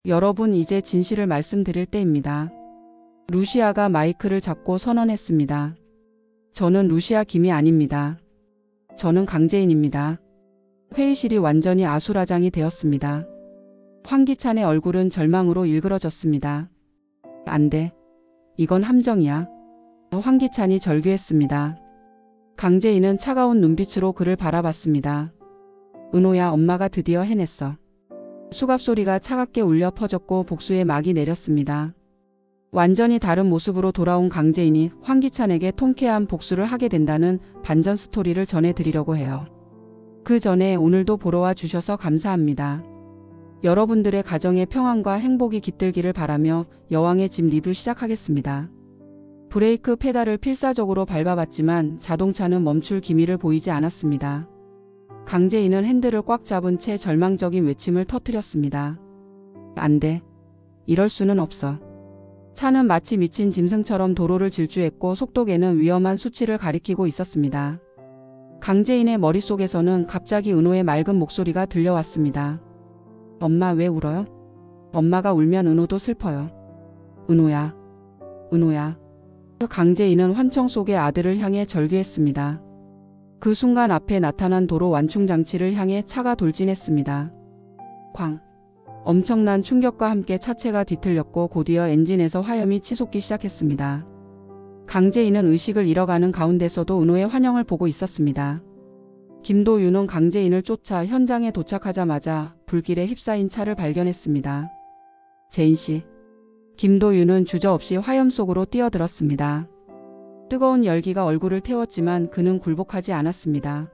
여러분, 이제 진실을 말씀드릴 때입니다. 루시아가 마이크를 잡고 선언했습니다. 저는 루시아 김이 아닙니다. 저는 강재인입니다. 회의실이 완전히 아수라장이 되었습니다. 황기찬의 얼굴은 절망으로 일그러졌습니다. 안 돼. 이건 함정이야. 황기찬이 절규했습니다. 강재인은 차가운 눈빛으로 그를 바라봤습니다. 은호야, 엄마가 드디어 해냈어. 수갑소리가 차갑게 울려 퍼졌고 복수의 막이 내렸습니다. 완전히 다른 모습으로 돌아온 강재인이 황기찬에게 통쾌한 복수를 하게 된다는 반전 스토리를 전해드리려고 해요. 그 전에 오늘도 보러 와 주셔서 감사합니다. 여러분들의 가정의 평안과 행복이 깃들기를 바라며 여왕의 집 리뷰 시작하겠습니다. 브레이크 페달을 필사적으로 밟아봤지만 자동차는 멈출 기미를 보이지 않았습니다. 강재인은 핸들을 꽉 잡은 채 절망적인 외침을 터뜨렸습니다. 안 돼. 이럴 수는 없어. 차는 마치 미친 짐승처럼 도로를 질주했고 속도계는 위험한 수치를 가리키고 있었습니다. 강재인의 머릿속에서는 갑자기 은호의 맑은 목소리가 들려왔습니다. 엄마, 왜 울어요? 엄마가 울면 은호도 슬퍼요. 은호야. 은호야. 강재인은 환청 속의 아들을 향해 절규했습니다. 그 순간 앞에 나타난 도로 완충장치를 향해 차가 돌진했습니다. 쾅. 엄청난 충격과 함께 차체가 뒤틀렸고 곧이어 엔진에서 화염이 치솟기 시작했습니다. 강재인은 의식을 잃어가는 가운데서도 은호의 환영을 보고 있었습니다. 김도윤은 강재인을 쫓아 현장에 도착하자마자 불길에 휩싸인 차를 발견했습니다. 재인씨. 김도윤은 주저없이 화염 속으로 뛰어들었습니다. 뜨거운 열기가 얼굴을 태웠지만 그는 굴복하지 않았습니다.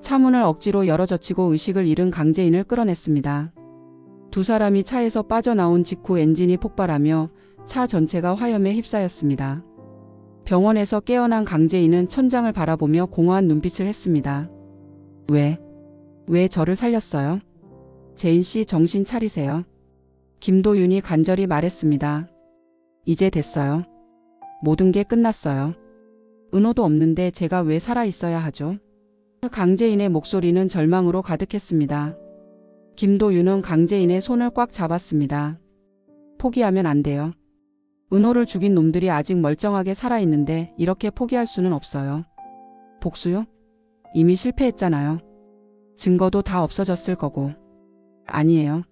차문을 억지로 열어젖히고 의식을 잃은 강재인을 끌어냈습니다. 두 사람이 차에서 빠져나온 직후 엔진이 폭발하며 차 전체가 화염에 휩싸였습니다. 병원에서 깨어난 강재인은 천장을 바라보며 공허한 눈빛을 했습니다. 왜 저를 살렸어요? 재인씨, 정신 차리세요. 김도윤이 간절히 말했습니다. 이제 됐어요. 모든 게 끝났어요. 은호도 없는데 제가 왜 살아있어야 하죠? 강재인의 목소리는 절망으로 가득했습니다. 김도윤은 강재인의 손을 꽉 잡았습니다. 포기하면 안 돼요. 은호를 죽인 놈들이 아직 멀쩡하게 살아있는데 이렇게 포기할 수는 없어요. 복수요? 이미 실패했잖아요. 증거도 다 없어졌을 거고. 아니에요.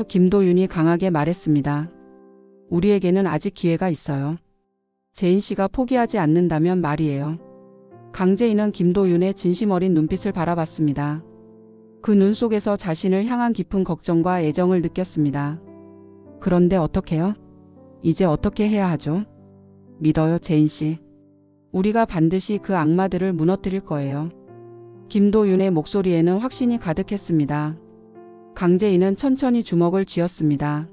김도윤이 강하게 말했습니다. 우리에게는 아직 기회가 있어요. 재인 씨가 포기하지 않는다면 말이에요. 강재인은 김도윤의 진심 어린 눈빛을 바라봤습니다. 그 눈 속에서 자신을 향한 깊은 걱정과 애정을 느꼈습니다. 그런데 어떡해요? 이제 어떻게 해야 하죠? 믿어요, 재인 씨. 우리가 반드시 그 악마들을 무너뜨릴 거예요. 김도윤의 목소리에는 확신이 가득했습니다. 강재인은 천천히 주먹을 쥐었습니다.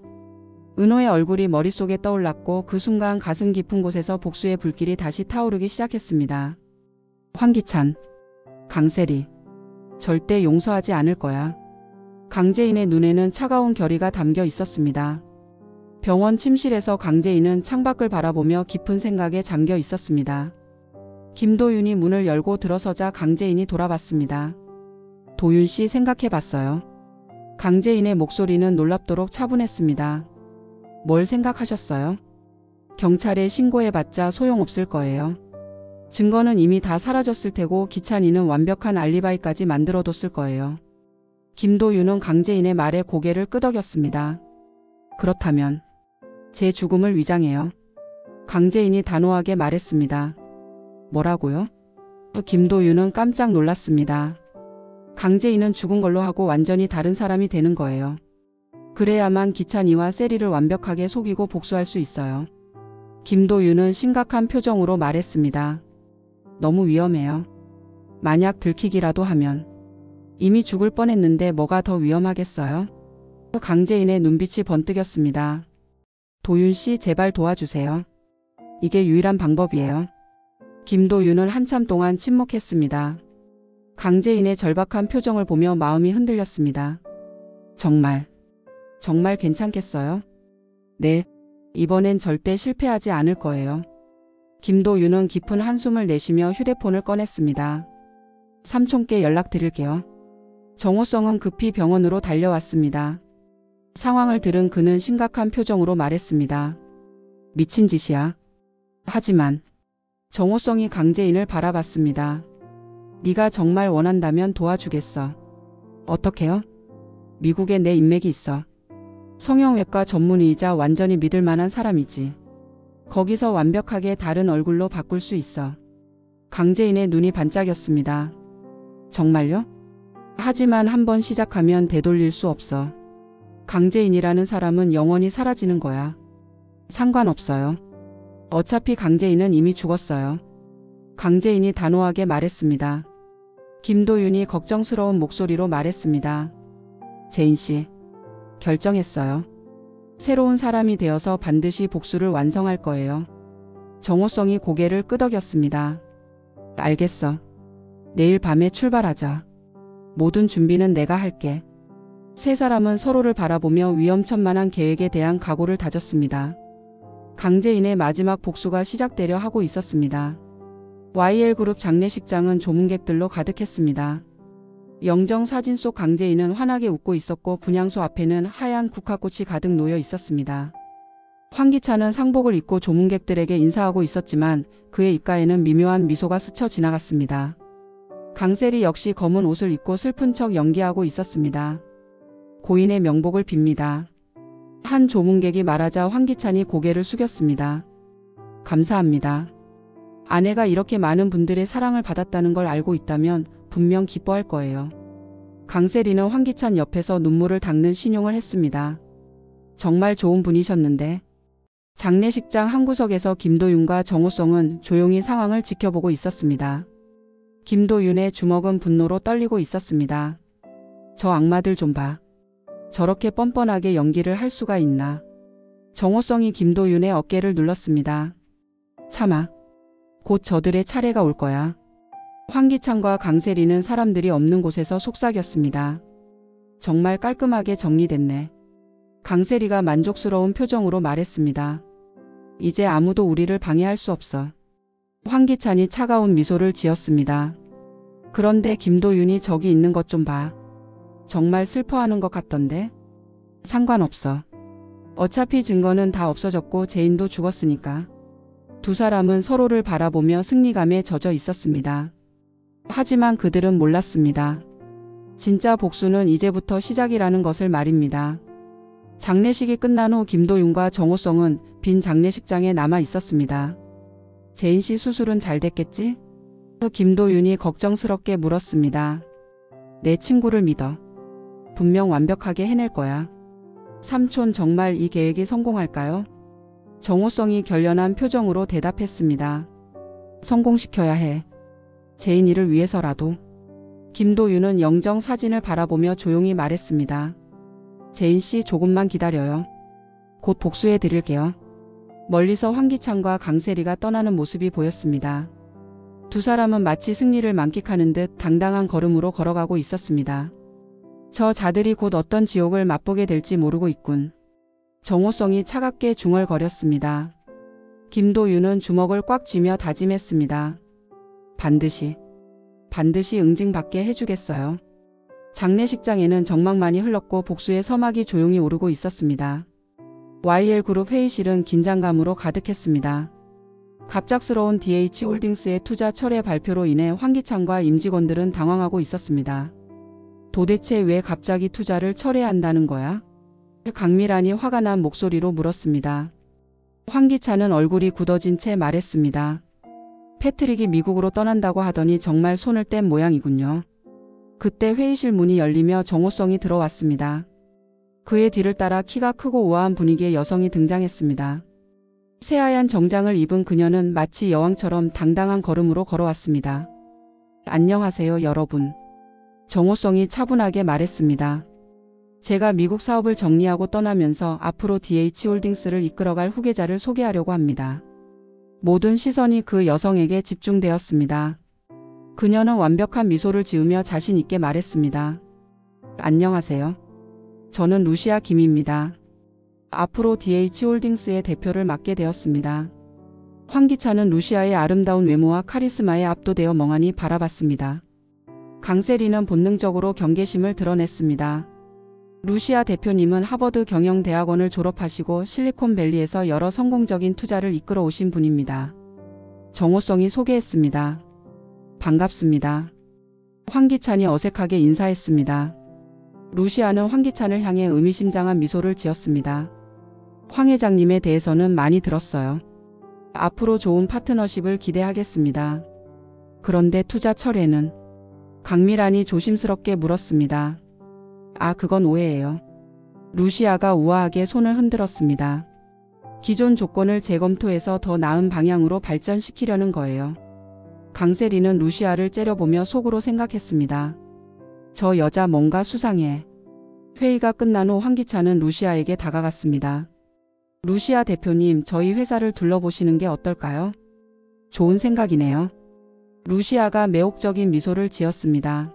은호의 얼굴이 머릿속에 떠올랐고 그 순간 가슴 깊은 곳에서 복수의 불길이 다시 타오르기 시작했습니다. 황기찬, 강세리, 절대 용서하지 않을 거야. 강재인의 눈에는 차가운 결의가 담겨 있었습니다. 병원 침실에서 강재인은 창밖을 바라보며 깊은 생각에 잠겨 있었습니다. 김도윤이 문을 열고 들어서자 강재인이 돌아봤습니다. 도윤 씨, 생각해봤어요? 강재인의 목소리는 놀랍도록 차분했습니다. 뭘 생각하셨어요? 경찰에 신고해봤자 소용없을 거예요. 증거는 이미 다 사라졌을 테고 기찬이는 완벽한 알리바이까지 만들어뒀을 거예요. 김도윤은 강재인의 말에 고개를 끄덕였습니다. 그렇다면 제 죽음을 위장해요. 강재인이 단호하게 말했습니다. 뭐라고요? 김도윤은 깜짝 놀랐습니다. 강재인은 죽은 걸로 하고 완전히 다른 사람이 되는 거예요. 그래야만 기찬이와 세리를 완벽하게 속이고 복수할 수 있어요. 김도윤은 심각한 표정으로 말했습니다. 너무 위험해요. 만약 들키기라도 하면. 이미 죽을 뻔했는데 뭐가 더 위험하겠어요? 강재인의 눈빛이 번뜩였습니다. 도윤 씨, 제발 도와주세요. 이게 유일한 방법이에요. 김도윤은 한참 동안 침묵했습니다. 강재인의 절박한 표정을 보며 마음이 흔들렸습니다. 정말 괜찮겠어요? 네, 이번엔 절대 실패하지 않을 거예요. 김도윤은 깊은 한숨을 내쉬며 휴대폰을 꺼냈습니다. 삼촌께 연락드릴게요. 정호성은 급히 병원으로 달려왔습니다. 상황을 들은 그는 심각한 표정으로 말했습니다. 미친 짓이야. 하지만 정호성이 강재인을 바라봤습니다. 네가 정말 원한다면 도와주겠어. 어떻게요? 미국에 내 인맥이 있어. 성형외과 전문의이자 완전히 믿을 만한 사람이지. 거기서 완벽하게 다른 얼굴로 바꿀 수 있어. 강재인의 눈이 반짝였습니다. 정말요? 하지만 한번 시작하면 되돌릴 수 없어. 강재인이라는 사람은 영원히 사라지는 거야. 상관없어요. 어차피 강재인은 이미 죽었어요. 강재인이 단호하게 말했습니다. 김도윤이 걱정스러운 목소리로 말했습니다. 재인 씨, 결정했어요. 새로운 사람이 되어서 반드시 복수를 완성할 거예요. 정호성이 고개를 끄덕였습니다. 알겠어. 내일 밤에 출발하자. 모든 준비는 내가 할게. 세 사람은 서로를 바라보며 위험천만한 계획에 대한 각오를 다졌습니다. 강재인의 마지막 복수가 시작되려 하고 있었습니다. YL그룹 장례식장은 조문객들로 가득했습니다. 영정 사진 속 강재인은 환하게 웃고 있었고 분향소 앞에는 하얀 국화꽃이 가득 놓여 있었습니다. 황기찬은 상복을 입고 조문객들에게 인사하고 있었지만 그의 입가에는 미묘한 미소가 스쳐 지나갔습니다. 강세리 역시 검은 옷을 입고 슬픈 척 연기하고 있었습니다. 고인의 명복을 빕니다. 한 조문객이 말하자 황기찬이 고개를 숙였습니다. 감사합니다. 아내가 이렇게 많은 분들의 사랑을 받았다는 걸 알고 있다면 분명 기뻐할 거예요. 강세리는 황기찬 옆에서 눈물을 닦는 신용을 했습니다. 정말 좋은 분이셨는데. 장례식장 한 구석에서 김도윤과 정호성은 조용히 상황을 지켜보고 있었습니다. 김도윤의 주먹은 분노로 떨리고 있었습니다. 저 악마들 좀 봐. 저렇게 뻔뻔하게 연기를 할 수가 있나. 정호성이 김도윤의 어깨를 눌렀습니다. 참아. 곧 저들의 차례가 올 거야. 황기찬과 강세리는 사람들이 없는 곳에서 속삭였습니다. 정말 깔끔하게 정리됐네. 강세리가 만족스러운 표정으로 말했습니다. 이제 아무도 우리를 방해할 수 없어. 황기찬이 차가운 미소를 지었습니다. 그런데 김도윤이 저기 있는 것 좀 봐. 정말 슬퍼하는 것 같던데. 상관없어. 어차피 증거는 다 없어졌고 재인도 죽었으니까. 두 사람은 서로를 바라보며 승리감에 젖어 있었습니다. 하지만 그들은 몰랐습니다. 진짜 복수는 이제부터 시작이라는 것을 말입니다. 장례식이 끝난 후 김도윤과 정호성은 빈 장례식장에 남아 있었습니다. 재인 씨 수술은 잘 됐겠지? 김도윤이 걱정스럽게 물었습니다. 내 친구를 믿어. 분명 완벽하게 해낼 거야. 삼촌 정말 이 계획이 성공할까요? 정호성이 결연한 표정으로 대답했습니다. 성공시켜야 해. 재인이를 위해서라도. 김도윤은 영정 사진을 바라보며 조용히 말했습니다. 재인 씨 조금만 기다려요. 곧 복수해 드릴게요. 멀리서 황기찬과 강세리가 떠나는 모습이 보였습니다. 두 사람은 마치 승리를 만끽하는 듯 당당한 걸음으로 걸어가고 있었습니다. 저 자들이 곧 어떤 지옥을 맛보게 될지 모르고 있군. 정호성이 차갑게 중얼거렸습니다. 김도윤은 주먹을 꽉 쥐며 다짐했습니다. 반드시 응징받게 해주겠어요. 장례식장에는 정막만이 흘렀고 복수의 서막이 조용히 오르고 있었습니다. YL그룹 회의실은 긴장감으로 가득했습니다. 갑작스러운 DH홀딩스의 투자 철회 발표로 인해 황기찬과 임직원들은 당황하고 있었습니다. 도대체 왜 갑자기 투자를 철회한다는 거야? 강미란이 화가 난 목소리로 물었습니다. 황기찬은 얼굴이 굳어진 채 말했습니다. 패트릭이 미국으로 떠난다고 하더니 정말 손을 뗀 모양이군요. 그때 회의실 문이 열리며 정호성이 들어왔습니다. 그의 뒤를 따라 키가 크고 우아한 분위기의 여성이 등장했습니다. 새하얀 정장을 입은 그녀는 마치 여왕처럼 당당한 걸음으로 걸어왔습니다. 안녕하세요, 여러분. 정호성이 차분하게 말했습니다. 제가 미국 사업을 정리하고 떠나면서 앞으로 DH홀딩스를 이끌어갈 후계자를 소개하려고 합니다. 모든 시선이 그 여성에게 집중되었습니다. 그녀는 완벽한 미소를 지으며 자신 있게 말했습니다. 안녕하세요. 저는 루시아 김입니다. 앞으로 DH홀딩스의 대표를 맡게 되었습니다. 황기찬은 루시아의 아름다운 외모와 카리스마에 압도되어 멍하니 바라봤습니다. 강세리는 본능적으로 경계심을 드러냈습니다. 루시아 대표님은 하버드 경영대학원을 졸업하시고 실리콘밸리에서 여러 성공적인 투자를 이끌어 오신 분입니다. 정호성이 소개했습니다. 반갑습니다. 황기찬이 어색하게 인사했습니다. 루시아는 황기찬을 향해 의미심장한 미소를 지었습니다. 황 회장님에 대해서는 많이 들었어요. 앞으로 좋은 파트너십을 기대하겠습니다. 그런데 투자 철회는? 강미란이 조심스럽게 물었습니다. 아, 그건 오해예요. 루시아가 우아하게 손을 흔들었습니다. 기존 조건을 재검토해서 더 나은 방향으로 발전시키려는 거예요. 강세리는 루시아를 째려보며 속으로 생각했습니다. 저 여자 뭔가 수상해. 회의가 끝난 후 황기찬은 루시아에게 다가갔습니다. 루시아 대표님, 저희 회사를 둘러보시는 게 어떨까요? 좋은 생각이네요. 루시아가 매혹적인 미소를 지었습니다.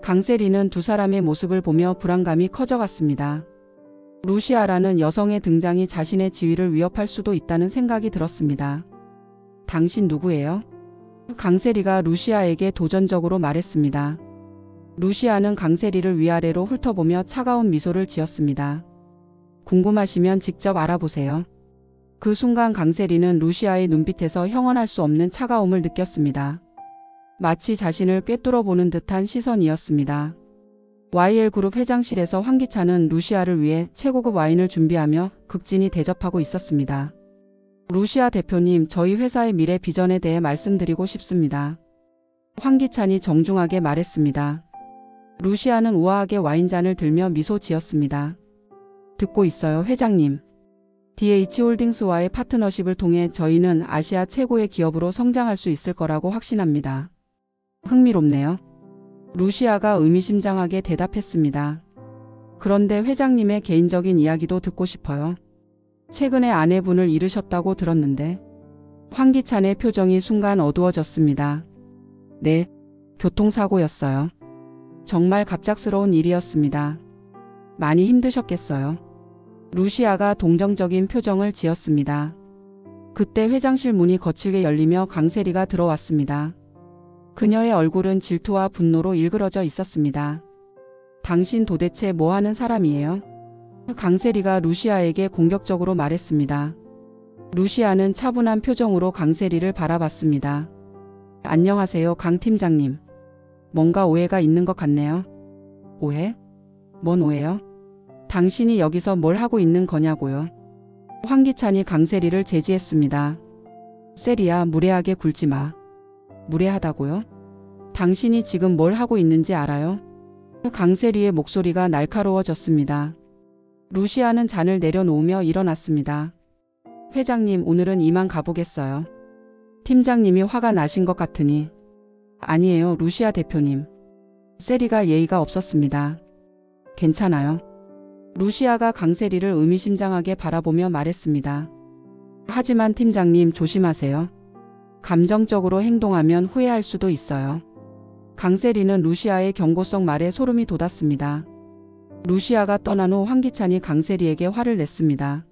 강세리는 두 사람의 모습을 보며 불안감이 커져갔습니다. 루시아라는 여성의 등장이 자신의 지위를 위협할 수도 있다는 생각이 들었습니다. 당신 누구예요? 강세리가 루시아에게 도전적으로 말했습니다. 루시아는 강세리를 위아래로 훑어보며 차가운 미소를 지었습니다. 궁금하시면 직접 알아보세요. 그 순간 강세리는 루시아의 눈빛에서 형언할 수 없는 차가움을 느꼈습니다. 마치 자신을 꿰뚫어 보는 듯한 시선이었습니다. YL그룹 회장실에서 황기찬은 루시아를 위해 최고급 와인을 준비하며 극진히 대접하고 있었습니다. 루시아 대표님, 저희 회사의 미래 비전에 대해 말씀드리고 싶습니다. 황기찬이 정중하게 말했습니다. 루시아는 우아하게 와인잔을 들며 미소 지었습니다. 듣고 있어요, 회장님. DH홀딩스와의 파트너십을 통해 저희는 아시아 최고의 기업으로 성장할 수 있을 거라고 확신합니다. 흥미롭네요. 루시아가 의미심장하게 대답했습니다. 그런데 회장님의 개인적인 이야기도 듣고 싶어요. 최근에 아내분을 잃으셨다고 들었는데. 황기찬의 표정이 순간 어두워졌습니다. 네, 교통사고였어요. 정말 갑작스러운 일이었습니다. 많이 힘드셨겠어요. 루시아가 동정적인 표정을 지었습니다. 그때 회장실 문이 거칠게 열리며 강세리가 들어왔습니다. 그녀의 얼굴은 질투와 분노로 일그러져 있었습니다. 당신 도대체 뭐 하는 사람이에요? 강세리가 루시아에게 공격적으로 말했습니다. 루시아는 차분한 표정으로 강세리를 바라봤습니다. 안녕하세요, 강 팀장님. 뭔가 오해가 있는 것 같네요. 오해? 뭔 오해요? 당신이 여기서 뭘 하고 있는 거냐고요? 황기찬이 강세리를 제지했습니다. 세리야, 무례하게 굴지 마. 무례하다고요? 당신이 지금 뭘 하고 있는지 알아요? 강세리의 목소리가 날카로워졌습니다. 루시아는 잔을 내려놓으며 일어났습니다. 회장님, 오늘은 이만 가보겠어요. 팀장님이 화가 나신 것 같으니. 아니에요, 루시아 대표님. 세리가 예의가 없었습니다. 괜찮아요. 루시아가 강세리를 의미심장하게 바라보며 말했습니다. 하지만 팀장님, 조심하세요. 감정적으로 행동하면 후회할 수도 있어요. 강세리는 루시아의 경고성 말에 소름이 돋았습니다. 루시아가 떠난 후 황기찬이 강세리에게 화를 냈습니다.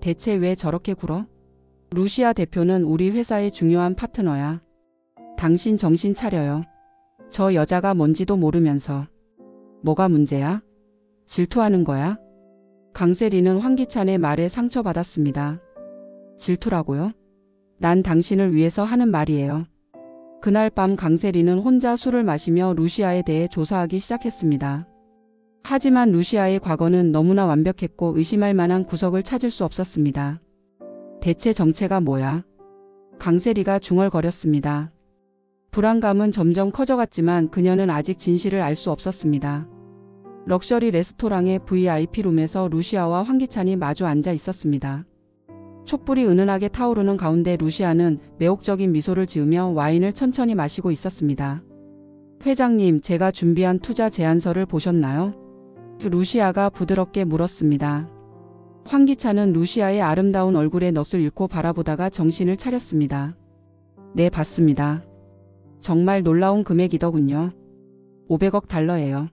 대체 왜 저렇게 굴어? 루시아 대표는 우리 회사의 중요한 파트너야. 당신 정신 차려요. 저 여자가 뭔지도 모르면서. 뭐가 문제야? 질투하는 거야? 강세리는 황기찬의 말에 상처받았습니다. 질투라고요? 난 당신을 위해서 하는 말이에요. 그날 밤 강세리는 혼자 술을 마시며 루시아에 대해 조사하기 시작했습니다. 하지만 루시아의 과거는 너무나 완벽했고 의심할 만한 구석을 찾을 수 없었습니다. 대체 정체가 뭐야? 강세리가 중얼거렸습니다. 불안감은 점점 커져갔지만 그녀는 아직 진실을 알 수 없었습니다. 럭셔리 레스토랑의 VIP룸에서 루시아와 황기찬이 마주 앉아 있었습니다. 촛불이 은은하게 타오르는 가운데 루시아는 매혹적인 미소를 지으며 와인을 천천히 마시고 있었습니다. 회장님, 제가 준비한 투자 제안서를 보셨나요? 루시아가 부드럽게 물었습니다. 황기찬은 루시아의 아름다운 얼굴에 넋을 잃고 바라보다가 정신을 차렸습니다. 네, 봤습니다. 정말 놀라운 금액이더군요. 500억 달러예요.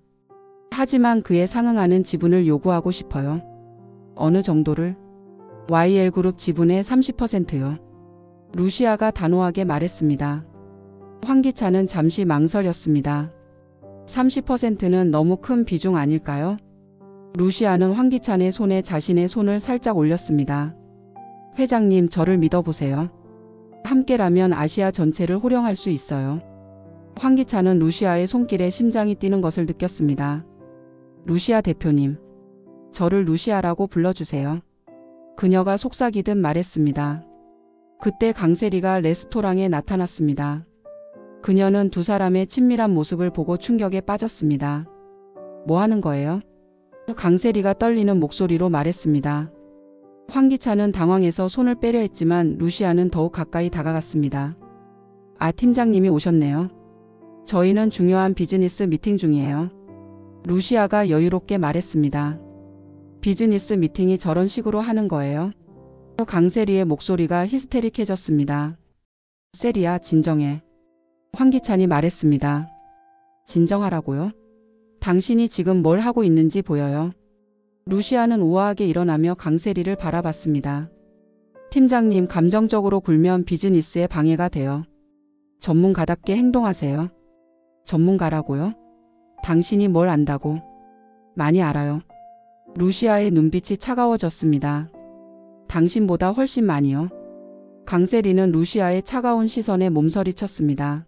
하지만 그에 상응하는 지분을 요구하고 싶어요. 어느 정도를? YL그룹 지분의 30%요. 루시아가 단호하게 말했습니다. 황기찬은 잠시 망설였습니다. 30%는 너무 큰 비중 아닐까요? 루시아는 황기찬의 손에 자신의 손을 살짝 올렸습니다. 회장님, 저를 믿어보세요. 함께라면 아시아 전체를 호령할 수 있어요. 황기찬은 루시아의 손길에 심장이 뛰는 것을 느꼈습니다. 루시아 대표님, 저를 루시아라고 불러주세요. 그녀가 속삭이듯 말했습니다. 그때 강세리가 레스토랑에 나타났습니다. 그녀는 두 사람의 친밀한 모습을 보고 충격에 빠졌습니다. 뭐 하는 거예요? 강세리가 떨리는 목소리로 말했습니다. 황기찬은 당황해서 손을 빼려 했지만 루시아는 더욱 가까이 다가갔습니다. 아, 팀장님이 오셨네요. 저희는 중요한 비즈니스 미팅 중이에요. 루시아가 여유롭게 말했습니다. 비즈니스 미팅이 저런 식으로 하는 거예요? 강세리의 목소리가 히스테릭해졌습니다. 세리야, 진정해. 황기찬이 말했습니다. 진정하라고요? 당신이 지금 뭘 하고 있는지 보여요? 루시아는 우아하게 일어나며 강세리를 바라봤습니다. 팀장님, 감정적으로 굴면 비즈니스에 방해가 돼요. 전문가답게 행동하세요. 전문가라고요? 당신이 뭘 안다고? 많이 알아요. 루시아의 눈빛이 차가워졌습니다. 당신보다 훨씬 많이요. 강세리는 루시아의 차가운 시선에 몸서리쳤습니다.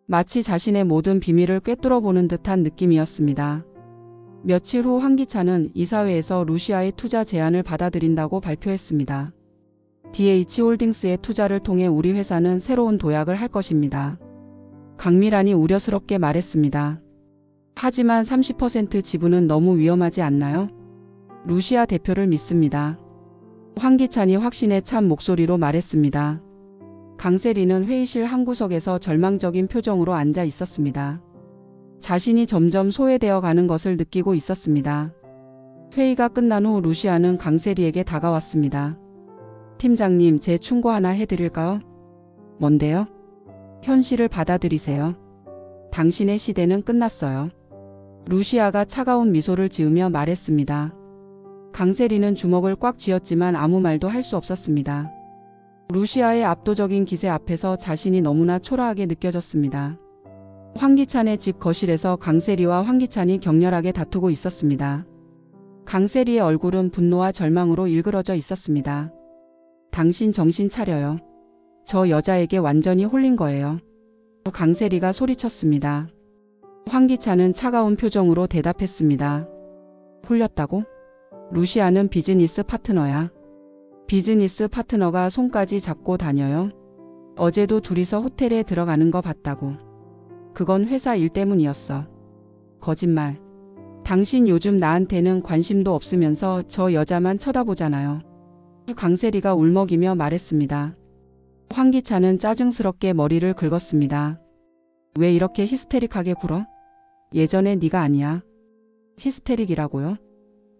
마치 자신의 모든 비밀을 꿰뚫어보는 듯한 느낌이었습니다. 며칠 후 황기찬은 이사회에서 루시아의 투자 제안을 받아들인다고 발표했습니다. DH홀딩스의 투자를 통해 우리 회사는 새로운 도약을 할 것입니다. 강미란이 우려스럽게 말했습니다. 하지만 30% 지분은 너무 위험하지 않나요? 루시아 대표를 믿습니다. 황기찬이 확신에 찬 목소리로 말했습니다. 강세리는 회의실 한 구석에서 절망적인 표정으로 앉아 있었습니다. 자신이 점점 소외되어 가는 것을 느끼고 있었습니다. 회의가 끝난 후 루시아는 강세리에게 다가왔습니다. 팀장님, 제 충고 하나 해드릴까요? 뭔데요? 현실을 받아들이세요. 당신의 시대는 끝났어요. 루시아가 차가운 미소를 지으며 말했습니다. 강세리는 주먹을 꽉 쥐었지만 아무 말도 할 수 없었습니다. 루시아의 압도적인 기세 앞에서 자신이 너무나 초라하게 느껴졌습니다. 황기찬의 집 거실에서 강세리와 황기찬이 격렬하게 다투고 있었습니다. 강세리의 얼굴은 분노와 절망으로 일그러져 있었습니다. 당신 정신 차려요. 저 여자에게 완전히 홀린 거예요. 강세리가 소리쳤습니다. 황기찬은 차가운 표정으로 대답했습니다. 홀렸다고? 루시아는 비즈니스 파트너야. 비즈니스 파트너가 손까지 잡고 다녀요? 어제도 둘이서 호텔에 들어가는 거 봤다고. 그건 회사 일 때문이었어. 거짓말. 당신 요즘 나한테는 관심도 없으면서 저 여자만 쳐다보잖아요. 강세리가 울먹이며 말했습니다. 황기찬은 짜증스럽게 머리를 긁었습니다. 왜 이렇게 히스테릭하게 굴어? 예전에 네가 아니야. 히스테릭이라고요?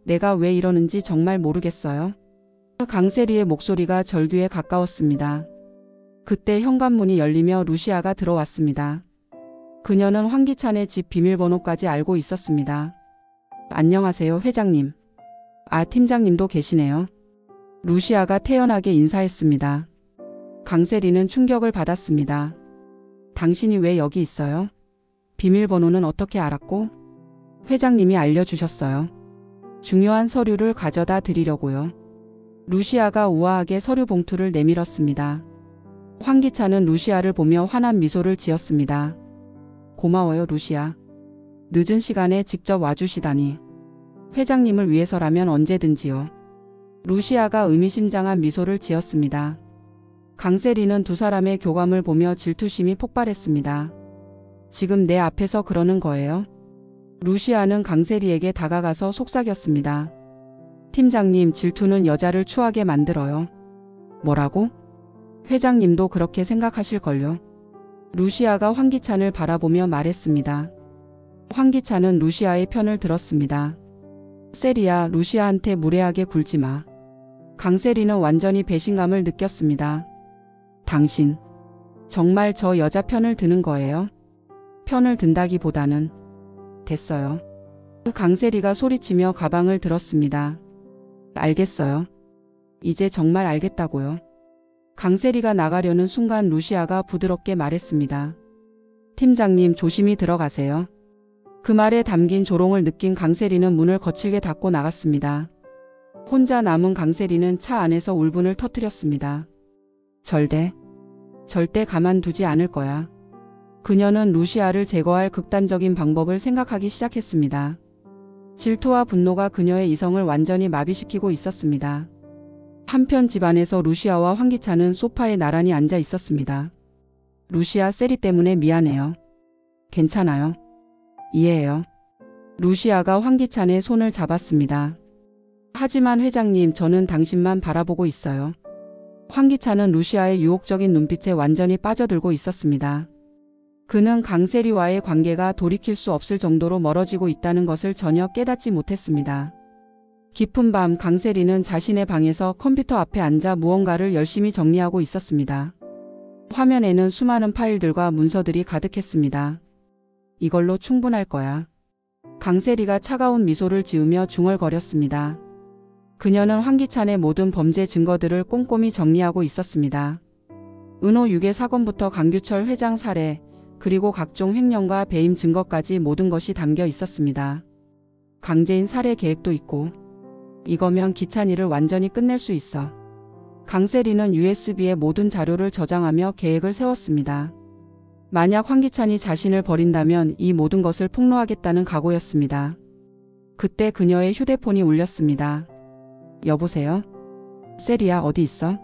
내가 왜 이러는지 정말 모르겠어요. 강세리의 목소리가 절규에 가까웠습니다. 그때 현관문이 열리며 루시아가 들어왔습니다. 그녀는 황기찬의 집 비밀번호까지 알고 있었습니다. 안녕하세요, 회장님. 아, 팀장님도 계시네요. 루시아가 태연하게 인사했습니다. 강세리는 충격을 받았습니다. 당신이 왜 여기 있어요? 비밀번호는 어떻게 알았고? 회장님이 알려주셨어요. 중요한 서류를 가져다 드리려고요. 루시아가 우아하게 서류 봉투를 내밀었습니다. 황기찬은 루시아를 보며 환한 미소를 지었습니다. 고마워요, 루시아. 늦은 시간에 직접 와주시다니. 회장님을 위해서라면 언제든지요. 루시아가 의미심장한 미소를 지었습니다. 강세리는 두 사람의 교감을 보며 질투심이 폭발했습니다. 지금 내 앞에서 그러는 거예요? 루시아는 강세리에게 다가가서 속삭였습니다. 팀장님, 질투는 여자를 추하게 만들어요. 뭐라고? 회장님도 그렇게 생각하실걸요. 루시아가 황기찬을 바라보며 말했습니다. 황기찬은 루시아의 편을 들었습니다. 세리야, 루시아한테 무례하게 굴지 마. 강세리는 완전히 배신감을 느꼈습니다. 당신, 정말 저 여자 편을 드는 거예요? 편을 든다기보다는. 됐어요. 강세리가 소리치며 가방을 들었습니다. 알겠어요. 이제 정말 알겠다고요. 강세리가 나가려는 순간 루시아가 부드럽게 말했습니다. 팀장님, 조심히 들어가세요. 그 말에 담긴 조롱을 느낀 강세리는 문을 거칠게 닫고 나갔습니다. 혼자 남은 강세리는 차 안에서 울분을 터뜨렸습니다. 절대 가만두지 않을 거야. 그녀는 루시아를 제거할 극단적인 방법을 생각하기 시작했습니다. 질투와 분노가 그녀의 이성을 완전히 마비시키고 있었습니다. 한편 집안에서 루시아와 환기찬은 소파에 나란히 앉아 있었습니다. 루시아, 세리 때문에 미안해요. 괜찮아요. 이해해요. 루시아가 환기찬의 손을 잡았습니다. 하지만 회장님, 저는 당신만 바라보고 있어요. 환기찬은 루시아의 유혹적인 눈빛에 완전히 빠져들고 있었습니다. 그는 강세리와의 관계가 돌이킬 수 없을 정도로 멀어지고 있다는 것을 전혀 깨닫지 못했습니다. 깊은 밤 강세리는 자신의 방에서 컴퓨터 앞에 앉아 무언가를 열심히 정리하고 있었습니다. 화면에는 수많은 파일들과 문서들이 가득했습니다. 이걸로 충분할 거야. 강세리가 차가운 미소를 지으며 중얼거렸습니다. 그녀는 환기찬의 모든 범죄 증거들을 꼼꼼히 정리하고 있었습니다. 은호 유괴 사건부터 강규철 회장 살해, 그리고 각종 횡령과 배임 증거까지 모든 것이 담겨 있었습니다. 강재인 살해 계획도 있고. 이거면 기찬이를 완전히 끝낼 수 있어. 강세리는 USB에 모든 자료를 저장하며 계획을 세웠습니다. 만약 환기찬이 자신을 버린다면 이 모든 것을 폭로하겠다는 각오였습니다. 그때 그녀의 휴대폰이 울렸습니다. 여보세요? 세리야, 어디 있어?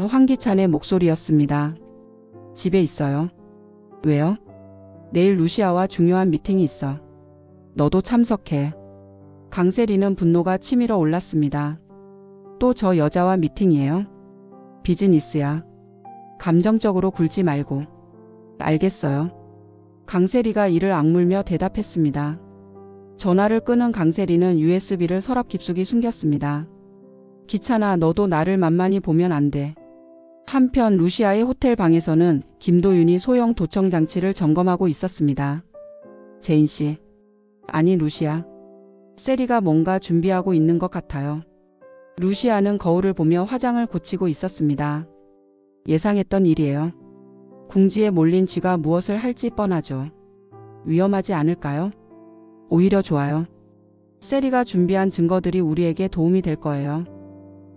환기찬의 목소리였습니다. 집에 있어요. 왜요? 내일 루시아와 중요한 미팅이 있어. 너도 참석해. 강세리는 분노가 치밀어 올랐습니다. 또 저 여자와 미팅이에요? 비즈니스야. 감정적으로 굴지 말고. 알겠어요. 강세리가 이를 악물며 대답했습니다. 전화를 끊은 강세리는 USB를 서랍 깊숙이 숨겼습니다. 기찬아, 너도 나를 만만히 보면 안 돼. 한편 루시아의 호텔 방에서는 김도윤이 소형 도청 장치를 점검하고 있었습니다. 제인 씨. 아니, 루시아. 세리가 뭔가 준비하고 있는 것 같아요. 루시아는 거울을 보며 화장을 고치고 있었습니다. 예상했던 일이에요. 궁지에 몰린 쥐가 무엇을 할지 뻔하죠. 위험하지 않을까요? 오히려 좋아요. 세리가 준비한 증거들이 우리에게 도움이 될 거예요.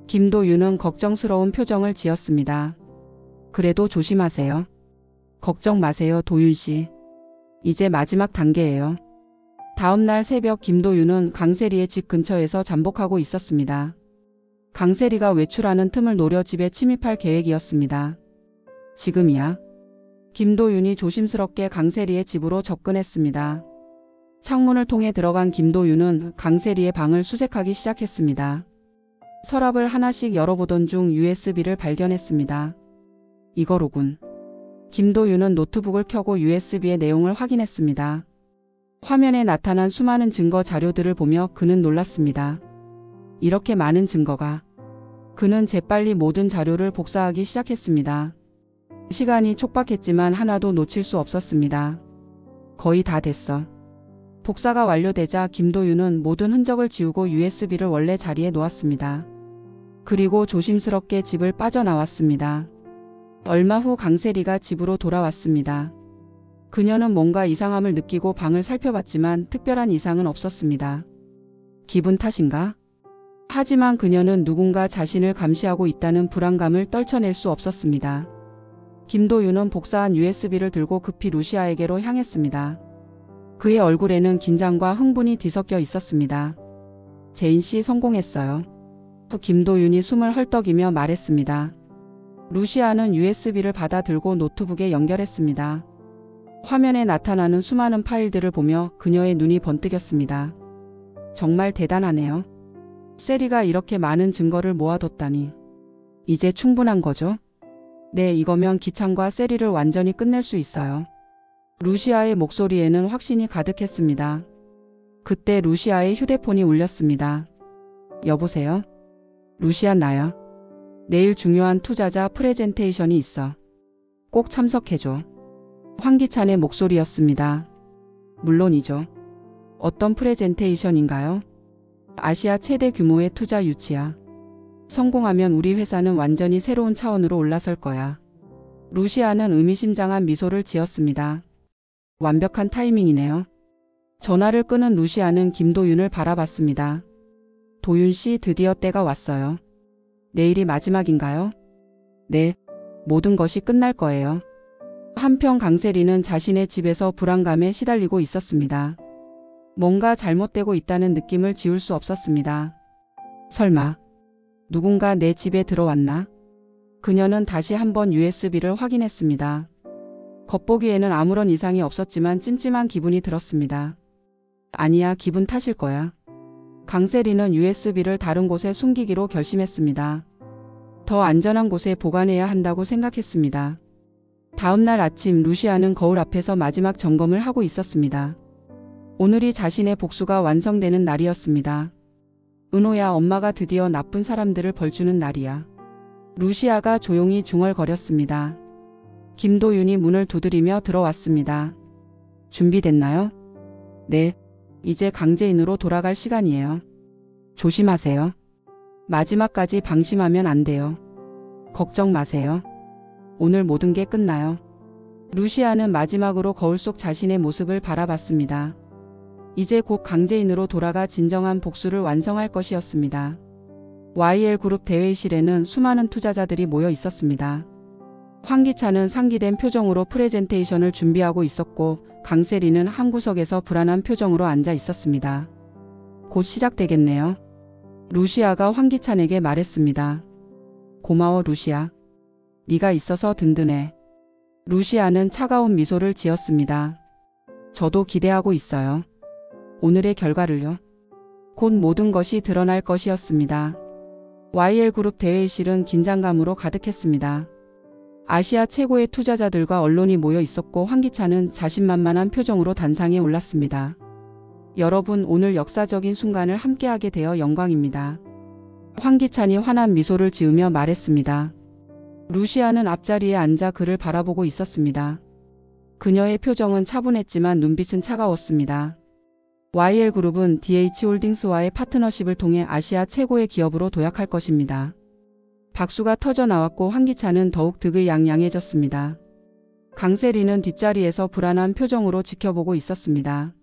김도윤은 걱정스러운 표정을 지었습니다. 그래도 조심하세요. 걱정 마세요, 도윤 씨. 이제 마지막 단계예요. 다음 날 새벽 김도윤은 강세리의 집 근처에서 잠복하고 있었습니다. 강세리가 외출하는 틈을 노려 집에 침입할 계획이었습니다. 지금이야. 김도윤이 조심스럽게 강세리의 집으로 접근했습니다. 창문을 통해 들어간 김도윤은 강세리의 방을 수색하기 시작했습니다. 서랍을 하나씩 열어보던 중 USB를 발견했습니다. 이거로군. 김도윤은 노트북을 켜고 USB의 내용을 확인했습니다. 화면에 나타난 수많은 증거 자료들을 보며 그는 놀랐습니다. 이렇게 많은 증거가. 그는 재빨리 모든 자료를 복사하기 시작했습니다. 시간이 촉박했지만 하나도 놓칠 수 없었습니다. 거의 다 됐어. 복사가 완료되자 김도윤은 모든 흔적을 지우고 USB를 원래 자리에 놓았습니다. 그리고 조심스럽게 집을 빠져나왔습니다. 얼마 후 강세리가 집으로 돌아왔습니다. 그녀는 뭔가 이상함을 느끼고 방을 살펴봤지만 특별한 이상은 없었습니다. 기분 탓인가? 하지만 그녀는 누군가 자신을 감시하고 있다는 불안감을 떨쳐낼 수 없었습니다. 김도윤은 복사한 USB를 들고 급히 루시아에게로 향했습니다. 그의 얼굴에는 긴장과 흥분이 뒤섞여 있었습니다. 제인 씨, 성공했어요. 김도윤이 숨을 헐떡이며 말했습니다. 루시아는 USB를 받아 들고 노트북에 연결했습니다. 화면에 나타나는 수많은 파일들을 보며 그녀의 눈이 번뜩였습니다. 정말 대단하네요. 세리가 이렇게 많은 증거를 모아뒀다니. 이제 충분한 거죠? 네, 이거면 기찬과 세리를 완전히 끝낼 수 있어요. 루시아의 목소리에는 확신이 가득했습니다. 그때 루시아의 휴대폰이 울렸습니다. 여보세요? 루시아, 나야. 내일 중요한 투자자 프레젠테이션이 있어. 꼭 참석해줘. 황기찬의 목소리였습니다. 물론이죠. 어떤 프레젠테이션인가요? 아시아 최대 규모의 투자 유치야. 성공하면 우리 회사는 완전히 새로운 차원으로 올라설 거야. 루시아는 의미심장한 미소를 지었습니다. 완벽한 타이밍이네요. 전화를 끊은 루시아는 김도윤을 바라봤습니다. 도윤 씨, 드디어 때가 왔어요. 내일이 마지막인가요? 네, 모든 것이 끝날 거예요. 한편 강세리는 자신의 집에서 불안감에 시달리고 있었습니다. 뭔가 잘못되고 있다는 느낌을 지울 수 없었습니다. 설마 누군가 내 집에 들어왔나? 그녀는 다시 한번 USB를 확인했습니다. 겉보기에는 아무런 이상이 없었지만 찜찜한 기분이 들었습니다. 아니야, 기분 탓일 거야. 강세리는 USB를 다른 곳에 숨기기로 결심했습니다. 더 안전한 곳에 보관해야 한다고 생각했습니다. 다음 날 아침 루시아는 거울 앞에서 마지막 점검을 하고 있었습니다. 오늘이 자신의 복수가 완성되는 날이었습니다. 은호야, 엄마가 드디어 나쁜 사람들을 벌주는 날이야. 루시아가 조용히 중얼거렸습니다. 김도윤이 문을 두드리며 들어왔습니다. 준비됐나요? 네, 이제 강제인으로 돌아갈 시간이에요. 조심하세요. 마지막까지 방심하면 안 돼요. 걱정 마세요. 오늘 모든 게 끝나요. 루시아는 마지막으로 거울 속 자신의 모습을 바라봤습니다. 이제 곧 강제인으로 돌아가 진정한 복수를 완성할 것이었습니다. YL그룹 대회의실에는 수많은 투자자들이 모여 있었습니다. 황기찬은 상기된 표정으로 프레젠테이션을 준비하고 있었고 강세리는 한 구석에서 불안한 표정으로 앉아 있었습니다. 곧 시작되겠네요. 루시아가 황기찬에게 말했습니다. 고마워 루시아. 네가 있어서 든든해. 루시아는 차가운 미소를 지었습니다. 저도 기대하고 있어요. 오늘의 결과를요. 곧 모든 것이 드러날 것이었습니다. YL그룹 대회의실은 긴장감으로 가득했습니다. 아시아 최고의 투자자들과 언론이 모여 있었고 황기찬은 자신만만한 표정으로 단상에 올랐습니다. 여러분, 오늘 역사적인 순간을 함께하게 되어 영광입니다. 황기찬이 환한 미소를 지으며 말했습니다. 루시아는 앞자리에 앉아 그를 바라보고 있었습니다. 그녀의 표정은 차분했지만 눈빛은 차가웠습니다. YL그룹은 DH홀딩스와의 파트너십을 통해 아시아 최고의 기업으로 도약할 것입니다. 박수가 터져 나왔고 황기찬은 더욱 득의양양해졌습니다. 강세리는 뒷자리에서 불안한 표정으로 지켜보고 있었습니다.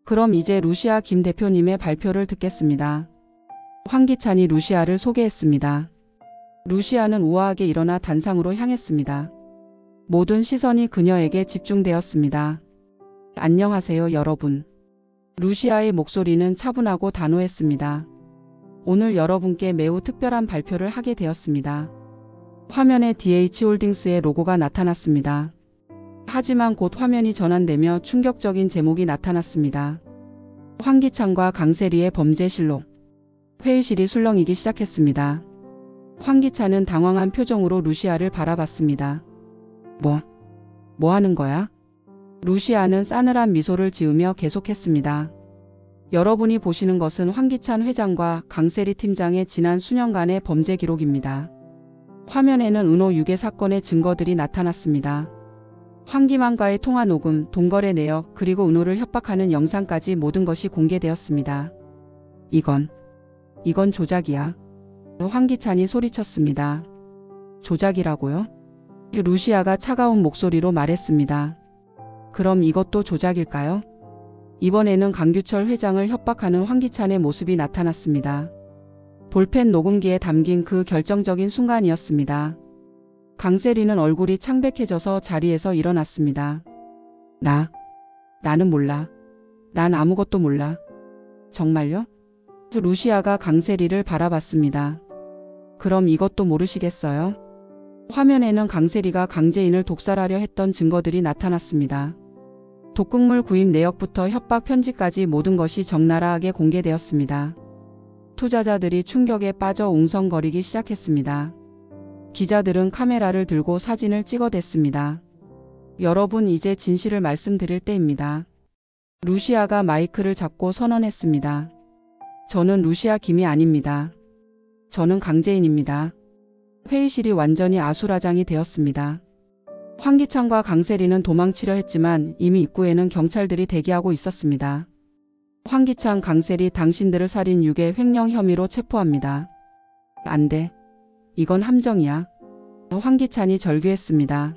그럼 이제 루시아 김 대표님의 발표를 듣겠습니다. 황기찬이 루시아를 소개했습니다. 루시아는 우아하게 일어나 단상으로 향했습니다. 모든 시선이 그녀에게 집중되었습니다. 안녕하세요, 여러분. 루시아의 목소리는 차분하고 단호했습니다. 오늘 여러분께 매우 특별한 발표를 하게 되었습니다. 화면에 DH홀딩스의 로고가 나타났습니다. 하지만 곧 화면이 전환되며 충격적인 제목이 나타났습니다. 황기찬과 강세리의 범죄실록. 회의실이 술렁이기 시작했습니다. 황기찬은 당황한 표정으로 루시아를 바라봤습니다. 뭐 하는 거야? 루시아는 싸늘한 미소를 지으며 계속했습니다. 여러분이 보시는 것은 황기찬 회장과 강세리 팀장의 지난 수년간의 범죄 기록입니다. 화면에는 은호 유괴 사건의 증거들이 나타났습니다. 황기만과의 통화 녹음, 동거래 내역, 그리고 은호를 협박하는 영상까지 모든 것이 공개되었습니다. 이건 조작이야. 황기찬이 소리쳤습니다. 조작이라고요? 루시아가 차가운 목소리로 말했습니다. 그럼 이것도 조작일까요? 이번에는 강규철 회장을 협박하는 황기찬의 모습이 나타났습니다. 볼펜 녹음기에 담긴 그 결정적인 순간이었습니다. 강세리는 얼굴이 창백해져서 자리에서 일어났습니다. 나는 몰라. 난 아무것도 몰라. 정말요? 루시아가 강세리를 바라봤습니다. 그럼 이것도 모르시겠어요? 화면에는 강세리가 강제인을 독살하려 했던 증거들이 나타났습니다. 독극물 구입 내역부터 협박 편지까지 모든 것이 적나라하게 공개되었습니다. 투자자들이 충격에 빠져 웅성거리기 시작했습니다. 기자들은 카메라를 들고 사진을 찍어댔습니다. 여러분, 이제 진실을 말씀드릴 때입니다. 루시아가 마이크를 잡고 선언했습니다. 저는 루시아 김이 아닙니다. 저는 강제인입니다. 회의실이 완전히 아수라장이 되었습니다. 황기찬과 강세리는 도망치려 했지만 이미 입구에는 경찰들이 대기하고 있었습니다. 황기찬, 강세리, 당신들을 살인, 유괴, 횡령 혐의로 체포합니다. 안 돼. 이건 함정이야. 황기찬이 절규했습니다.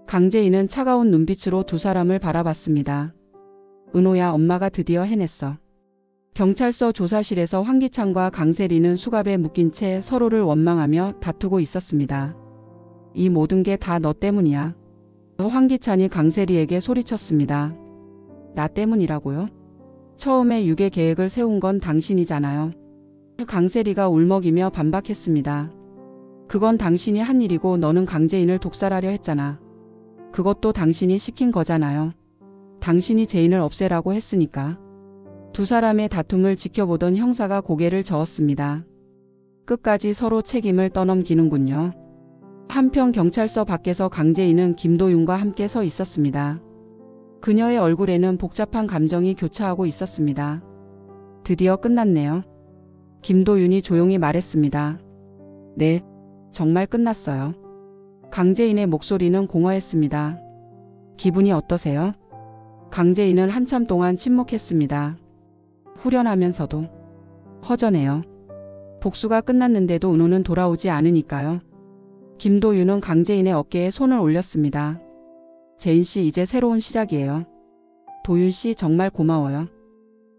강제인은 차가운 눈빛으로 두 사람을 바라봤습니다. 은호야, 엄마가 드디어 해냈어. 경찰서 조사실에서 황기찬과 강세리는 수갑에 묶인 채 서로를 원망하며 다투고 있었습니다. 이 모든 게 다 너 때문이야. 황기찬이 강세리에게 소리쳤습니다. 나 때문이라고요? 처음에 유괴 계획을 세운 건 당신이잖아요. 강세리가 울먹이며 반박했습니다. 그건 당신이 한 일이고 너는 강재인을 독살하려 했잖아. 그것도 당신이 시킨 거잖아요. 당신이 재인을 없애라고 했으니까. 두 사람의 다툼을 지켜보던 형사가 고개를 저었습니다. 끝까지 서로 책임을 떠넘기는군요. 한편 경찰서 밖에서 강재인은 김도윤과 함께 서 있었습니다. 그녀의 얼굴에는 복잡한 감정이 교차하고 있었습니다. 드디어 끝났네요. 김도윤이 조용히 말했습니다. 네, 정말 끝났어요. 강재인의 목소리는 공허했습니다. 기분이 어떠세요? 강재인은 한참 동안 침묵했습니다. 후련하면서도 허전해요. 복수가 끝났는데도 은호는 돌아오지 않으니까요. 김도윤은 강재인의 어깨에 손을 올렸습니다. 재인씨, 이제 새로운 시작이에요. 도윤씨, 정말 고마워요.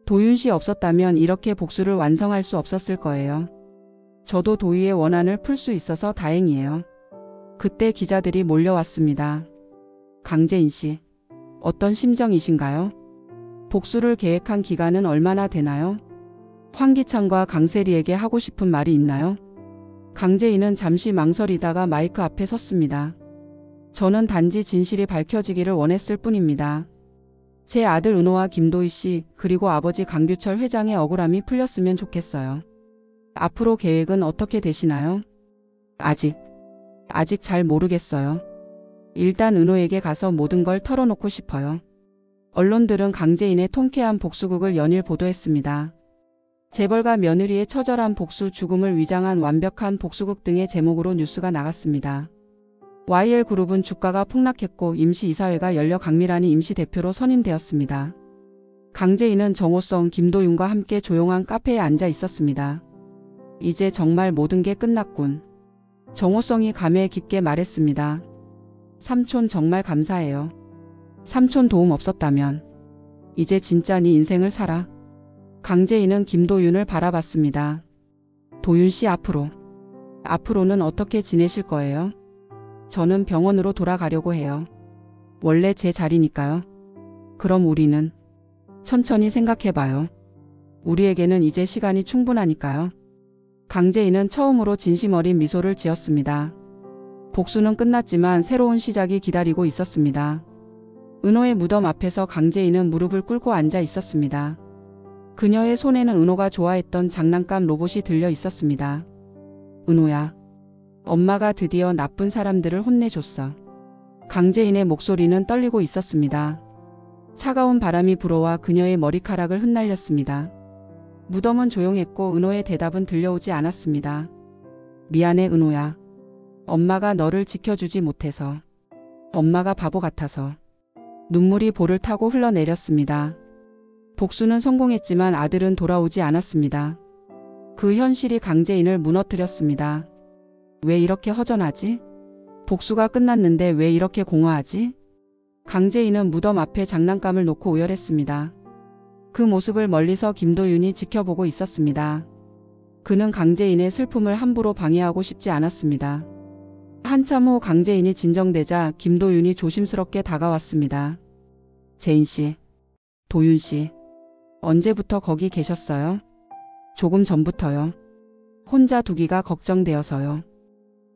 도윤씨 없었다면 이렇게 복수를 완성할 수 없었을 거예요. 저도 도희의 원한을 풀 수 있어서 다행이에요. 그때 기자들이 몰려왔습니다. 강재인씨, 어떤 심정이신가요? 복수를 계획한 기간은 얼마나 되나요? 황기찬과 강세리에게 하고 싶은 말이 있나요? 강재인은 잠시 망설이다가 마이크 앞에 섰습니다. 저는 단지 진실이 밝혀지기를 원했을 뿐입니다. 제 아들 은호와 김도희 씨, 그리고 아버지 강규철 회장의 억울함이 풀렸으면 좋겠어요. 앞으로 계획은 어떻게 되시나요? 아직 잘 모르겠어요. 일단 은호에게 가서 모든 걸 털어놓고 싶어요. 언론들은 강재인의 통쾌한 복수극을 연일 보도했습니다. 재벌가 며느리의 처절한 복수, 죽음을 위장한 완벽한 복수극 등의 제목으로 뉴스가 나갔습니다. YL그룹은 주가가 폭락했고 임시이사회가 열려 강미란이 임시대표로 선임되었습니다. 강재인은 정호성, 김도윤과 함께 조용한 카페에 앉아 있었습니다. 이제 정말 모든 게 끝났군. 정호성이 감회 깊게 말했습니다. 삼촌, 정말 감사해요. 삼촌 도움 없었다면 이제 진짜 네 인생을 살아. 강재인은 김도윤을 바라봤습니다. 도윤씨, 앞으로는 어떻게 지내실 거예요? 저는 병원으로 돌아가려고 해요. 원래 제 자리니까요. 그럼 우리는 천천히 생각해봐요. 우리에게는 이제 시간이 충분하니까요. 강재인은 처음으로 진심 어린 미소를 지었습니다. 복수는 끝났지만 새로운 시작이 기다리고 있었습니다. 은호의 무덤 앞에서 강재인은 무릎을 꿇고 앉아 있었습니다. 그녀의 손에는 은호가 좋아했던 장난감 로봇이 들려 있었습니다. 은호야, 엄마가 드디어 나쁜 사람들을 혼내줬어. 강재인의 목소리는 떨리고 있었습니다. 차가운 바람이 불어와 그녀의 머리카락을 흩날렸습니다. 무덤은 조용했고 은호의 대답은 들려오지 않았습니다. 미안해, 은호야. 엄마가 너를 지켜주지 못해서. 엄마가 바보 같아서. 눈물이 볼을 타고 흘러내렸습니다. 복수는 성공했지만 아들은 돌아오지 않았습니다. 그 현실이 강재인을 무너뜨렸습니다. 왜 이렇게 허전하지? 복수가 끝났는데 왜 이렇게 공허하지? 강재인은 무덤 앞에 장난감을 놓고 오열했습니다. 그 모습을 멀리서 김도윤이 지켜보고 있었습니다. 그는 강재인의 슬픔을 함부로 방해하고 싶지 않았습니다. 한참 후 강재인이 진정되자 김도윤이 조심스럽게 다가왔습니다. 재인씨, 도윤씨, 언제부터 거기 계셨어요? 조금 전부터요. 혼자 두기가 걱정되어서요.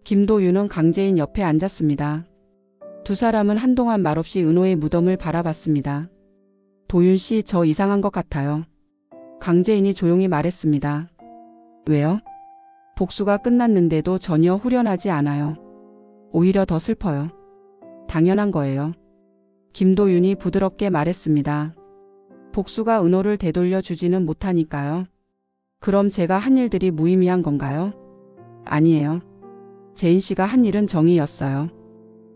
김도윤은 강재인 옆에 앉았습니다. 두 사람은 한동안 말없이 은호의 무덤을 바라봤습니다. 도윤씨, 저 이상한 것 같아요. 강재인이 조용히 말했습니다. 왜요? 복수가 끝났는데도 전혀 후련하지 않아요. 오히려 더 슬퍼요. 당연한 거예요. 김도윤이 부드럽게 말했습니다. 복수가 은호를 되돌려 주지는 못하니까요. 그럼 제가 한 일들이 무의미한 건가요? 아니에요. 재인 씨가 한 일은 정의였어요.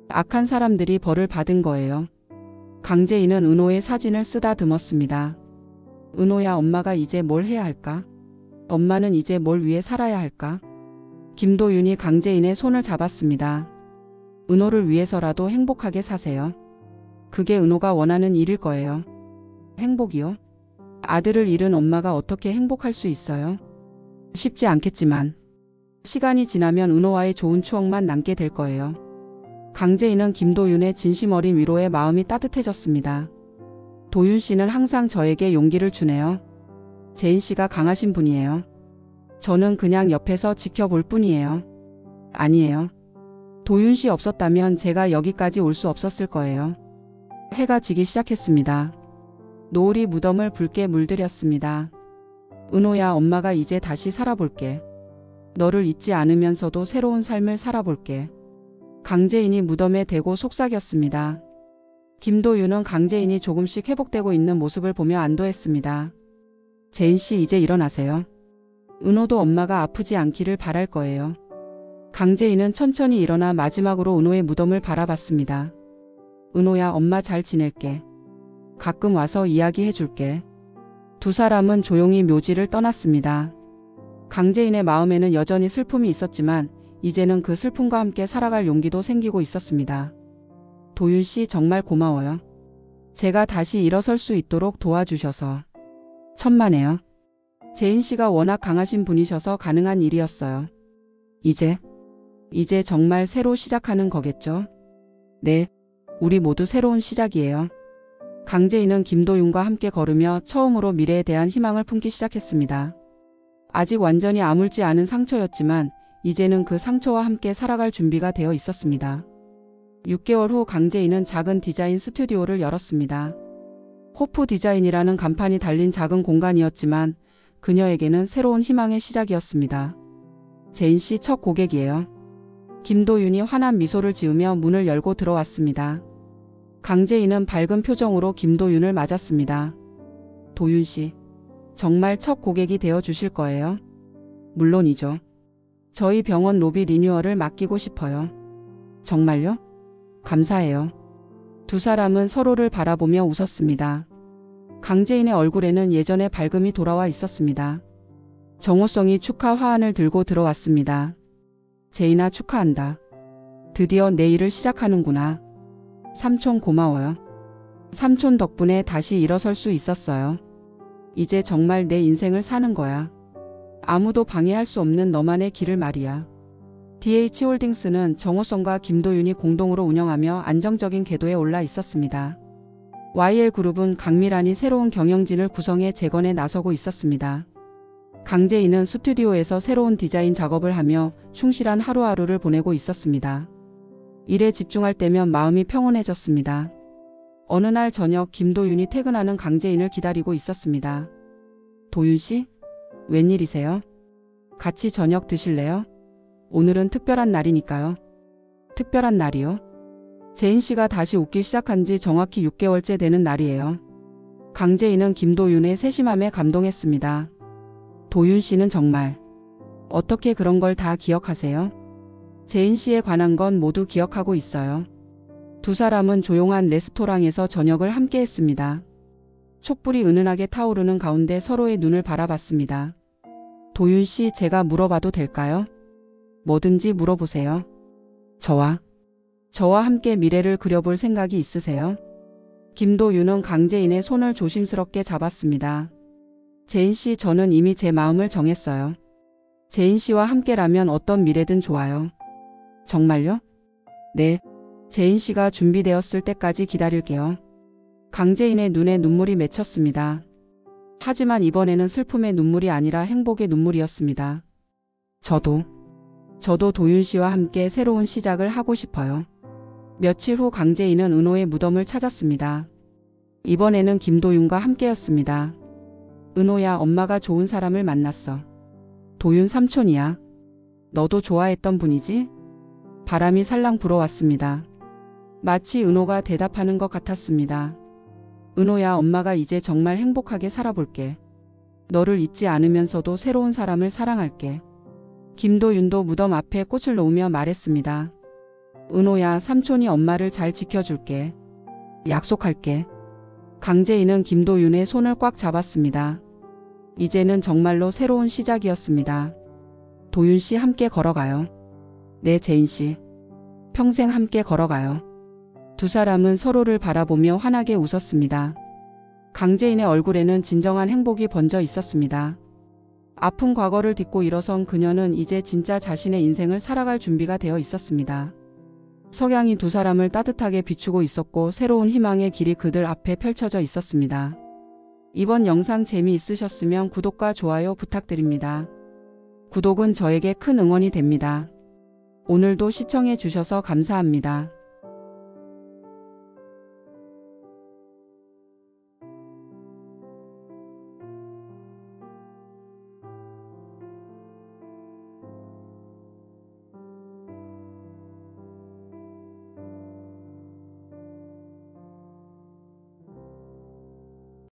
악한 사람들이 벌을 받은 거예요. 강재인은 은호의 사진을 쓰다듬었습니다. 은호야, 엄마가 이제 뭘 해야 할까? 엄마는 이제 뭘 위해 살아야 할까? 김도윤이 강재인의 손을 잡았습니다. 은호를 위해서라도 행복하게 사세요. 그게 은호가 원하는 일일 거예요. 행복이요? 아들을 잃은 엄마가 어떻게 행복할 수 있어요? 쉽지 않겠지만 시간이 지나면 은호와의 좋은 추억만 남게 될 거예요. 강재인은 김도윤의 진심 어린 위로에 마음이 따뜻해졌습니다. 도윤 씨는 항상 저에게 용기를 주네요. 재인 씨가 강하신 분이에요. 저는 그냥 옆에서 지켜볼 뿐이에요. 아니에요. 도윤 씨 없었다면 제가 여기까지 올 수 없었을 거예요. 해가 지기 시작했습니다. 노을이 무덤을 붉게 물들였습니다. 은호야, 엄마가 이제 다시 살아볼게. 너를 잊지 않으면서도 새로운 삶을 살아볼게. 강재인이 무덤에 대고 속삭였습니다. 김도윤은 강재인이 조금씩 회복되고 있는 모습을 보며 안도했습니다. 재인 씨, 이제 일어나세요. 은호도 엄마가 아프지 않기를 바랄 거예요. 강재인은 천천히 일어나 마지막으로 은호의 무덤을 바라봤습니다. 은호야, 엄마 잘 지낼게. 가끔 와서 이야기해 줄게. 두 사람은 조용히 묘지를 떠났습니다. 강재인의 마음에는 여전히 슬픔이 있었지만 이제는 그 슬픔과 함께 살아갈 용기도 생기고 있었습니다. 도윤 씨, 정말 고마워요. 제가 다시 일어설 수 있도록 도와주셔서. 천만에요. 재인 씨가 워낙 강하신 분이셔서 가능한 일이었어요. 이제 정말 새로 시작하는 거겠죠? 네, 우리 모두 새로운 시작이에요. 강재인은 김도윤과 함께 걸으며 처음으로 미래에 대한 희망을 품기 시작했습니다. 아직 완전히 아물지 않은 상처였지만 이제는 그 상처와 함께 살아갈 준비가 되어 있었습니다. 6개월 후 강재인은 작은 디자인 스튜디오를 열었습니다. 호프 디자인이라는 간판이 달린 작은 공간이었지만 그녀에게는 새로운 희망의 시작이었습니다. 재인 씨 첫 고객이에요. 김도윤이 환한 미소를 지으며 문을 열고 들어왔습니다. 강재인은 밝은 표정으로 김도윤을 맞았습니다. 도윤 씨, 정말 첫 고객이 되어 주실 거예요? 물론이죠. 저희 병원 로비 리뉴얼을 맡기고 싶어요. 정말요? 감사해요. 두 사람은 서로를 바라보며 웃었습니다. 강재인의 얼굴에는 예전의 밝음이 돌아와 있었습니다. 정호성이 축하 화환을 들고 들어왔습니다. 재인아, 축하한다. 드디어 내 일을 시작하는구나. 삼촌 고마워요. 삼촌 덕분에 다시 일어설 수 있었어요. 이제 정말 내 인생을 사는 거야. 아무도 방해할 수 없는 너만의 길을 말이야. DH홀딩스는 정호성과 김도윤이 공동으로 운영하며 안정적인 궤도에 올라 있었습니다. YL그룹은 강미란이 새로운 경영진을 구성해 재건에 나서고 있었습니다. 강재인은 스튜디오에서 새로운 디자인 작업을 하며 충실한 하루하루를 보내고 있었습니다. 일에 집중할 때면 마음이 평온해졌습니다. 어느 날 저녁 김도윤이 퇴근하는 강재인을 기다리고 있었습니다. 도윤 씨? 웬일이세요? 같이 저녁 드실래요? 오늘은 특별한 날이니까요. 특별한 날이요? 재인 씨가 다시 웃기 시작한 지 정확히 6개월째 되는 날이에요. 강재인은 김도윤의 세심함에 감동했습니다. 도윤 씨는 정말 어떻게 그런 걸 다 기억하세요? 재인 씨에 관한 건 모두 기억하고 있어요. 두 사람은 조용한 레스토랑에서 저녁을 함께 했습니다. 촛불이 은은하게 타오르는 가운데 서로의 눈을 바라봤습니다. 도윤 씨, 제가 물어봐도 될까요? 뭐든지 물어보세요. 저와 함께 미래를 그려볼 생각이 있으세요? 김도윤은 강재인의 손을 조심스럽게 잡았습니다. 재인 씨, 저는 이미 제 마음을 정했어요. 재인 씨와 함께라면 어떤 미래든 좋아요. 정말요? 네. 재인 씨가 준비되었을 때까지 기다릴게요. 강재인의 눈에 눈물이 맺혔습니다. 하지만 이번에는 슬픔의 눈물이 아니라 행복의 눈물이었습니다. 저도 도윤 씨와 함께 새로운 시작을 하고 싶어요. 며칠 후 강재인은 은호의 무덤을 찾았습니다. 이번에는 김도윤과 함께였습니다. 은호야, 엄마가 좋은 사람을 만났어. 도윤 삼촌이야. 너도 좋아했던 분이지? 바람이 살랑 불어왔습니다. 마치 은호가 대답하는 것 같았습니다. 은호야, 엄마가 이제 정말 행복하게 살아볼게. 너를 잊지 않으면서도 새로운 사람을 사랑할게. 김도윤도 무덤 앞에 꽃을 놓으며 말했습니다. 은호야, 삼촌이 엄마를 잘 지켜줄게. 약속할게. 강재인은 김도윤의 손을 꽉 잡았습니다. 이제는 정말로 새로운 시작이었습니다. 도윤 씨, 함께 걸어가요. 네, 재인 씨. 평생 함께 걸어가요. 두 사람은 서로를 바라보며 환하게 웃었습니다. 강재인의 얼굴에는 진정한 행복이 번져 있었습니다. 아픈 과거를 딛고 일어선 그녀는 이제 진짜 자신의 인생을 살아갈 준비가 되어 있었습니다. 석양이 두 사람을 따뜻하게 비추고 있었고 새로운 희망의 길이 그들 앞에 펼쳐져 있었습니다. 이번 영상 재미있으셨으면 구독과 좋아요 부탁드립니다. 구독은 저에게 큰 응원이 됩니다. 오늘도 시청해 주셔서 감사합니다.